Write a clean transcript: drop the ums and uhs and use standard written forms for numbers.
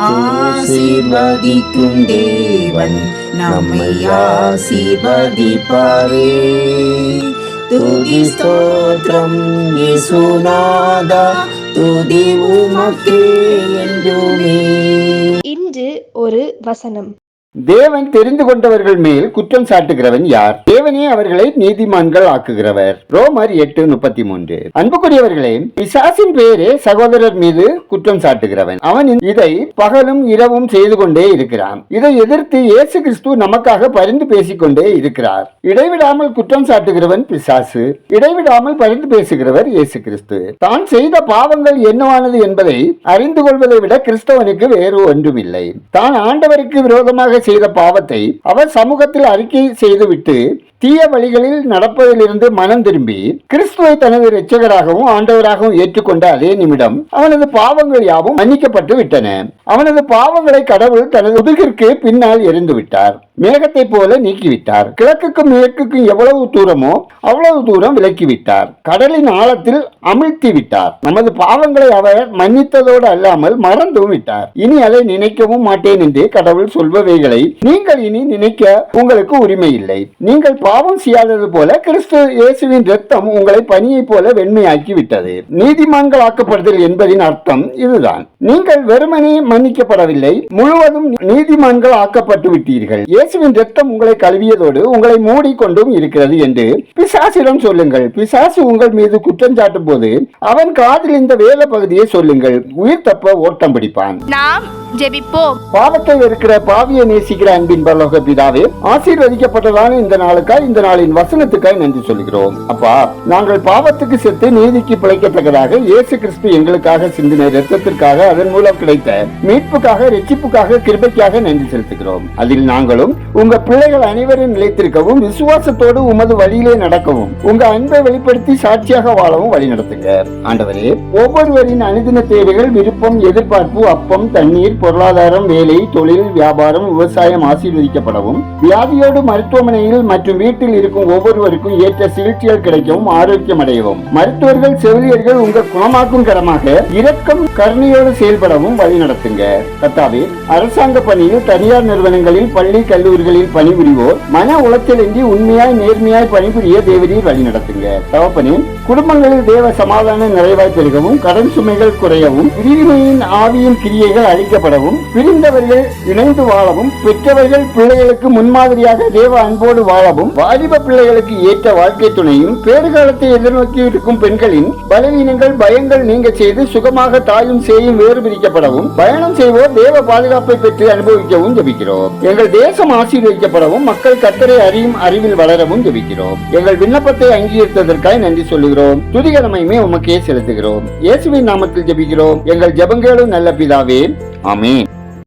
ஆசீர்வதிக்கும் தேவன் நம்மை ஆசீர்வதிப்பாரே. துதி ஸ்தோத்திரம் இயேசுநாதா, துதி உமக்கே என்றுமே. இன்று ஒரு வசனம். தேவன் தெரிந்து கொண்டவர்கள் மேல் குற்றம் சாட்டுகிறவன் யார்? தேவனே அவர்களை நீதிமான்கள் ஆக்குகிறவர். ரோமர் 8:33. அன்புக்குரியவர்களே, பிசாசின் பேரே சகோதரர் மீது குற்றம் சாட்டுகிறவன். அவன் இதை பகலும் இரவும் செய்து கொண்டே இருக்கிறான். இதை எதிர்த்து இயேசு கிறிஸ்து நமக்காக பரிந்து பேசிக்கொண்டே இருக்கிறார். இடைவிடாமல் குற்றம் சாட்டுகிறவன் பிசாசு, இடைவிடாமல் பரிந்து பேசுகிறவர் இயேசு கிறிஸ்து. தான் செய்த பாவங்கள் என்னவானது என்பதை அறிந்து கொள்வதை விட கிறிஸ்தவனுக்கு வேறு ஒன்றுமில்லை. தான் ஆண்டவருக்கு விரோதமாக செய்த பாவத்தை அவர் சமூகத்தில் அறிக்கை செய்துவிட்டு தீய வழிகளில் நடப்பதிலிருந்து மனம் திரும்பி கிறிஸ்துவை தனது இரட்சகராகவும் ஆண்டவராகவும் ஏற்றுக்கொண்ட அதே நிமிடம் அவனது பாவங்கள் யாவும் மன்னிக்கப்பட்டு விட்டன. அவனது பாவங்களை கடவுள் தனது முதுகிற்கு பின்னால் எறிந்து விட்டார். மேகத்தை போல நீக்கிவிட்டார். கிழக்குக்கும் மேற்குக்கும் எவ்வளவு தூரமோ அவ்வளவு தூரம் விலக்கிவிட்டார். கடலின் ஆழத்தில் அமிழ்த்தி விட்டார். நமது பாவங்களை அவர் மன்னித்ததோடு அல்லாமல் மறந்தும் விட்டார். இனி அதை நினைக்கவும் மாட்டேன் என்று கடவுள் சொல்பவைகளை நீங்கள் இனி நினைக்க உங்களுக்கு உரிமை இல்லை. நீங்கள் பாவம் செய்யாதது போல கிறிஸ்து இயேசுவின் இரத்தம் உங்களை பனியை போல வெண்மையாக்கி விட்டது. நீதிமான்கள் ஆக்கப்படுதல் என்பதின் அர்த்தம் இதுதான். நீங்கள் வெறுமனே மன்னிக்கப்படவில்லை, முழுவதும் நீதிமான்கள் ஆக்கப்பட்டு விட்டீர்கள். இயேசுவின் இரத்தம் உங்களை கழுவியதோடு உங்களை மூடிக்கொண்டும் இருக்கிறது என்று பிசாசிடம் சொல்லுங்கள். பிசாசு உங்கள் மீது குற்றம் சாட்டும் போது அவன் காதில் இந்த வேத பகுதியை சொல்லுங்கள். உயிர் தப்ப ஓட்டம் பிடிப்பான். நாம் ஜெபிப்போம். பாவத்தை இருக்கிற பாவியை நேசிக்கிற அன்பின் பரலோக பிதாவே, ஆசீர்வதிக்கப்பட்டதான இந்த நாளுக்காய், இந்த நாளின் வசனத்துக்காய் நன்றி சொல்கிறோம். அப்பா, நாங்கள் பாவத்துக்கு செத்து நீதிக்கு பிழைக்கத்தக்கதாக இயேசு கிறிஸ்து எங்களுக்காக சிந்தின இரத்தத்திற்காக, அதன் மூலம் கிடைத்த மீட்புக்காக, இரட்சிப்புக்காக, கிருபைக்காக நன்றி செலுத்துகிறோம். அதில் நாங்களும் உங்க பிள்ளைகள் அனைவரும் நிலைத்திருக்கவும், விசுவாசத்தோடு உமது வழியிலே நடக்கவும், உங்க அன்பை வெளிப்படுத்தி சாட்சியாக வாழவும் வழி நடத்துங்க. ஆண்டவரே, ஒவ்வொருவரின் அனுதின தேவைகள், விருப்பம், எதிர்பார்ப்பு, அப்பம், தண்ணீர், பொருளாதாரம், வேலை, தொழில், வியாபாரம், விவசாயம் ஆசீர்வதிக்கப்படவும், வியாதியோடு மருத்துவமனையில் மற்றும் வீட்டில் இருக்கும் ஒவ்வொருவருக்கும் ஏற்ற சிகிச்சைகள் கிடைக்கவும், ஆரோக்கியம் அடையவும், மருத்துவர்கள், செவிலியர்கள் உங்கள் குணமாக்கும் கரமாக இரக்கம் கருணையோடு செயல்படவும் வழி நடத்துங்க. கர்த்தாவே, அரசாங்க பணியில், தனியார் நிறுவனங்களில், பள்ளி கல்லூரிகளில் பணிபுரிவோர் மன உளைச்சலின்றி உண்மையாய் நேர்மையாய் பணிபுரிய தேவரீர் வழி நடத்துங்க. தகப்பனே, குடும்பங்களில் தேவ சமாதான நிறைவாய் பெருகவும், கடன் சுமைகள் குறையவும், பிரிவினையின் ஆவியின் கிரியைகள் அழிக்கப்படவும், பிரிந்தவர்கள் இணைந்து வாழவும், பெற்றவர்கள் பிள்ளைகளுக்கு முன்மாதிரியாக தேவ அன்போடு வாழவும், வாலிப பிள்ளைகளுக்கு ஏற்ற வாழ்க்கை துணையும், பேறுகாலத்தை எதிர்நோக்கி இருக்கும் பெண்களின் பலவீனங்கள், பயங்கள் நீங்க செய்து சுகமாக தாயும் சேயும் வேறு பிரிக்கப்படவும், பயணம் செய்வோர் தேவ பாதுகாப்பை பெற்று அனுபவிக்கவும் ஜெபிக்கிறோம். எங்கள் தேசம் ஆசீர்வதிக்கப்படவும், மக்கள் கர்த்தரை அறியும் அறிவில் வளரவும் ஜெபிக்கிறோம். எங்கள் விண்ணப்பத்தை அங்கீகரித்ததற்காக நன்றி சொல்லுகிறோம். துதிகரமையுமே உமக்கே செலுத்துகிறோம். இயேசுவின் நாமத்தில் ஜெபிக்கிறோம் எங்கள் ஜெபங்களும் நல்ல பிதாவே. ஆமென்.